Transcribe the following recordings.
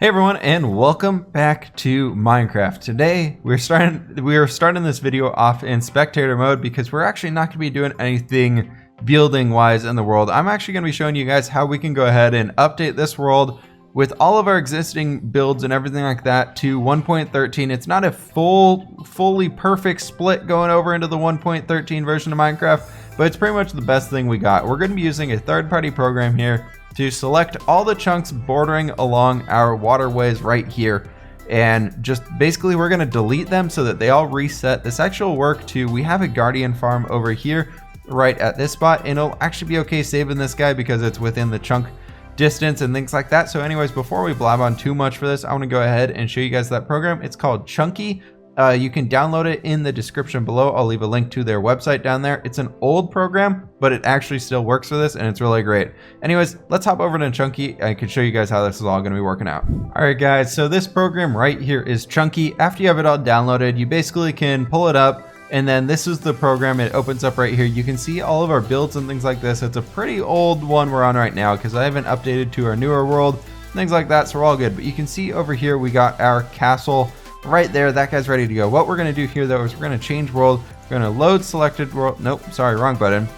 Hey everyone, and welcome back to Minecraft. Today we are starting this video off in spectator mode because we're actually not going to be doing anything building wise in the world. I'm actually going to be showing you guys how we can go ahead and update this world with all of our existing builds and everything like that to 1.13. It's not a fully perfect split going over into the 1.13 version of Minecraft, but it's pretty much the best thing we got. We're going to be using a third-party program here to select all the chunks bordering along our waterways right here, and just basically we're going to delete them so that they all reset. This actually will work too. We have a guardian farm over here right at this spot, and it'll actually be okay saving this guy because it's within the chunk distance and things like that. So anyways, before we blab on too much for this, I want to go ahead and show you guys that program. It's called Chunky. You can download it in the description below. I'll leave a link to their website down there. It's an old program, but it actually still works for this, and it's really great. Anyways, let's hop over to Chunky. I can show you guys how this is all going to be working out. All right, guys. So this program right here is Chunky. After you have it all downloaded, you basically can pull it up, and then this is the program. It opens up right here. You can see all of our builds and things like this. It's a pretty old one we're on right now because I haven't updated to our newer world, things like that. So we're all good. But you can see over here we got our castle right there. That guy's ready to go. What we're going to do here though is we're going to change world. We're going to load selected world. Nope, sorry, wrong button.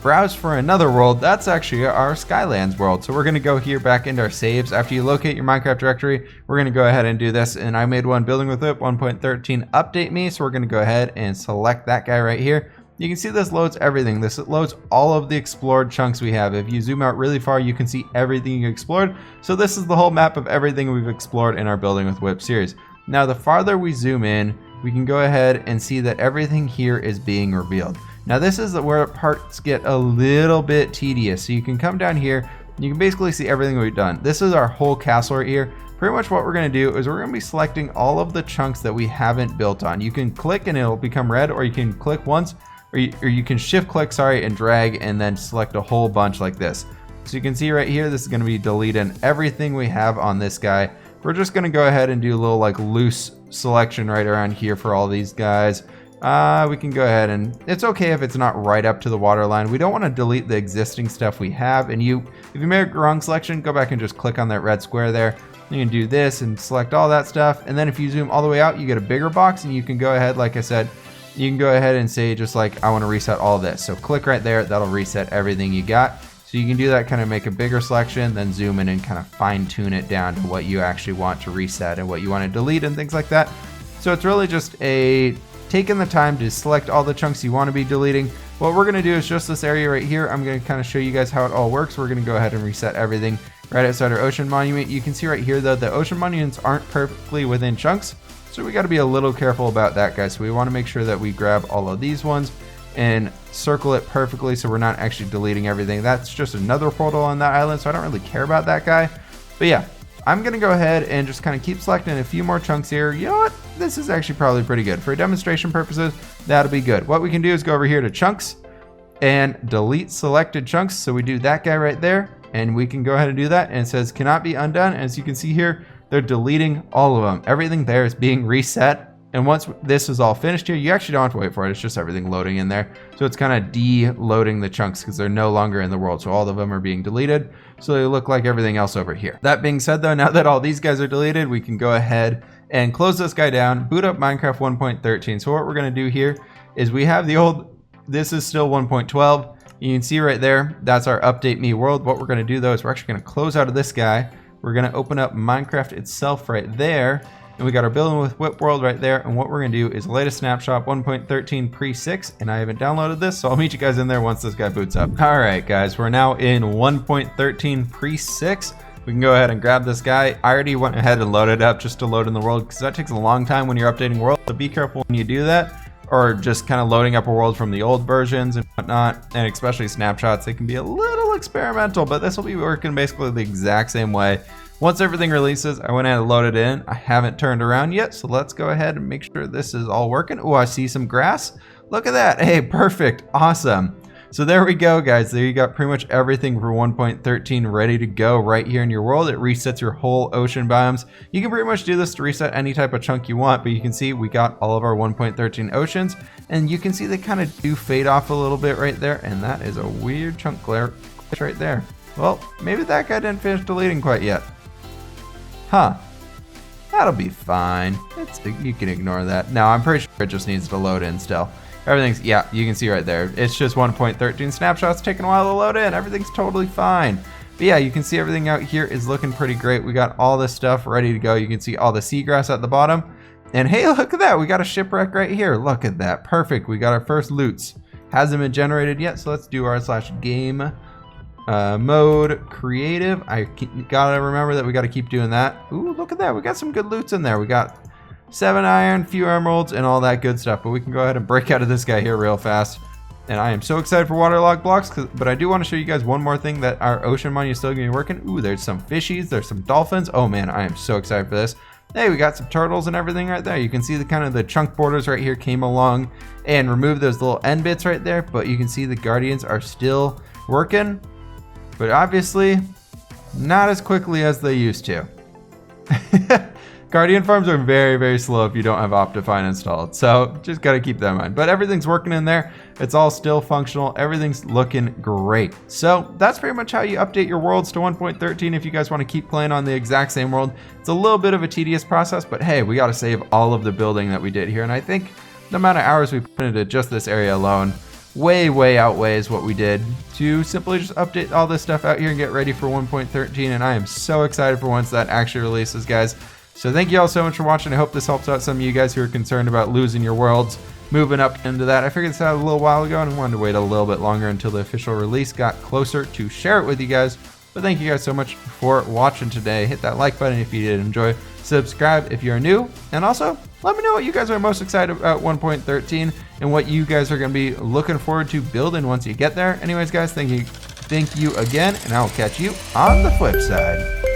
Browse for another world. That's actually our Skylands world. So we're going to go here back into our saves. After you locate your Minecraft directory, we're going to go ahead and do this. And I made one building with fWhip 1.13 update me. So we're going to go ahead and select that guy right here. You can see this loads everything. This loads all of the explored chunks we have. If you zoom out really far, you can see everything you explored. So this is the whole map of everything we've explored in our building with fWhip series. Now, the farther we zoom in, we can go ahead and see that everything here is being revealed. Now, this is where parts get a little bit tedious. So you can come down here, you can basically see everything we've done. This is our whole castle right here. Pretty much what we're going to do is we're going to be selecting all of the chunks that we haven't built on. You can click and it'll become red, or you can click once, or you can shift click, and drag, and then select a whole bunch like this. So you can see right here, this is going to be deleting everything we have on this guy. We're just going to go ahead and do a little like loose selection right around here for all these guys. We can go ahead, and it's okay if it's not right up to the water line. We don't want to delete the existing stuff we have. And if you made a wrong selection, go back and just click on that red square there. You can do this and select all that stuff. And then if you zoom all the way out, you get a bigger box, and you can go ahead, like I said, you can go ahead and say just like, I want to reset all this. So click right there. That'll reset everything you got. So you can do that, kind of make a bigger selection, then zoom in and kind of fine tune it down to what you actually want to reset and what you want to delete and things like that. So it's really just taking the time to select all the chunks you want to be deleting. What we're going to do is just this area right here. I'm going to kind of show you guys how it all works. We're going to go ahead and reset everything right outside our ocean monument. You can see right here though, the ocean monuments aren't perfectly within chunks. So we got to be a little careful about that, guys. So we want to make sure that we grab all of these ones and circle it perfectly so we're not actually deleting everything. That's just another portal on that island, so I don't really care about that guy. But yeah, I'm gonna go ahead and just kind of keep selecting a few more chunks here. You know what? This is actually probably pretty good. For demonstration purposes, that'll be good. What we can do is go over here to chunks and delete selected chunks. So we do that guy right there, and we can go ahead and do that, and it says cannot be undone. As you can see here, they're deleting all of them. Everything there is being reset. And once this is all finished here, you actually don't have to wait for it. It's just everything loading in there. So it's kind of de-loading the chunks because they're no longer in the world. So all of them are being deleted. So they look like everything else over here. That being said though, now that all these guys are deleted, we can go ahead and close this guy down, boot up Minecraft 1.13. So what we're going to do here is we have the old, this is still 1.12. You can see right there, that's our update me world. What we're going to do though is we're actually going to close out of this guy. We're going to open up Minecraft itself right there. And we got our building with fWhip world right there. And what we're going to do is latest snapshot 1.13 pre-6. And I haven't downloaded this, so I'll meet you guys in there once this guy boots up. All right, guys, we're now in 1.13 pre-6. We can go ahead and grab this guy. I already went ahead and loaded it up just to load in the world because that takes a long time when you're updating world. So be careful when you do that, or just kind of loading up a world from the old versions and whatnot. And especially snapshots, they can be a little experimental, but this will be working basically the exact same way. Once everything releases, I went ahead and loaded it in. I haven't turned around yet, so let's go ahead and make sure this is all working. Oh, I see some grass. Look at that. Hey, perfect. Awesome. So there we go, guys. There you got pretty much everything for 1.13 ready to go right here in your world. It resets your whole ocean biomes. You can pretty much do this to reset any type of chunk you want, but you can see we got all of our 1.13 oceans, and you can see they kind of do fade off a little bit right there, and that is a weird chunk glitch right there. Well, maybe that guy didn't finish deleting quite yet. Huh. That'll be fine. You can ignore that. No, I'm pretty sure it just needs to load in still. Everything's, yeah, you can see right there. It's just 1.13 snapshots taking a while to load in. Everything's totally fine. But yeah, you can see everything out here is looking pretty great. We got all this stuff ready to go. You can see all the seagrass at the bottom. And hey, look at that. We got a shipwreck right here. Look at that. Perfect. We got our first loots. Hasn't been generated yet, so let's do r/game mode creative. I gotta remember that we gotta keep doing that. Ooh, look at that. We got some good loots in there. We got 7 iron, few emeralds, and all that good stuff. But we can go ahead and break out of this guy here real fast. And I am so excited for waterlogged blocks, but I do want to show you guys one more thing that our ocean mine is still gonna be working. Ooh, there's some fishies, there's some dolphins. Oh man, I am so excited for this. Hey, we got some turtles and everything right there. You can see the kind of the chunk borders right here came along and removed those little end bits right there, but you can see the guardians are still working, but obviously not as quickly as they used to. Guardian farms are very, very slow if you don't have Optifine installed, so just gotta keep that in mind. But everything's working in there. It's all still functional. Everything's looking great. So that's pretty much how you update your worlds to 1.13 if you guys want to keep playing on the exact same world. It's a little bit of a tedious process, but hey, we gotta save all of the building that we did here. And I think the amount of hours we put into just this area alone way outweighs what we did to simply just update all this stuff out here and get ready for 1.13. And I am so excited for once that actually releases, guys. So thank you all so much for watching. I hope this helps out some of you guys who are concerned about losing your worlds, moving up into that. I figured this out a little while ago and wanted to wait a little bit longer until the official release got closer to share it with you guys. But thank you guys so much for watching today. Hit that like button if you did enjoy. Subscribe if you're new. And also, let me know what you guys are most excited about 1.13 and what you guys are going to be looking forward to building once you get there. Anyways, guys, thank you again, and I will catch you on the flip side.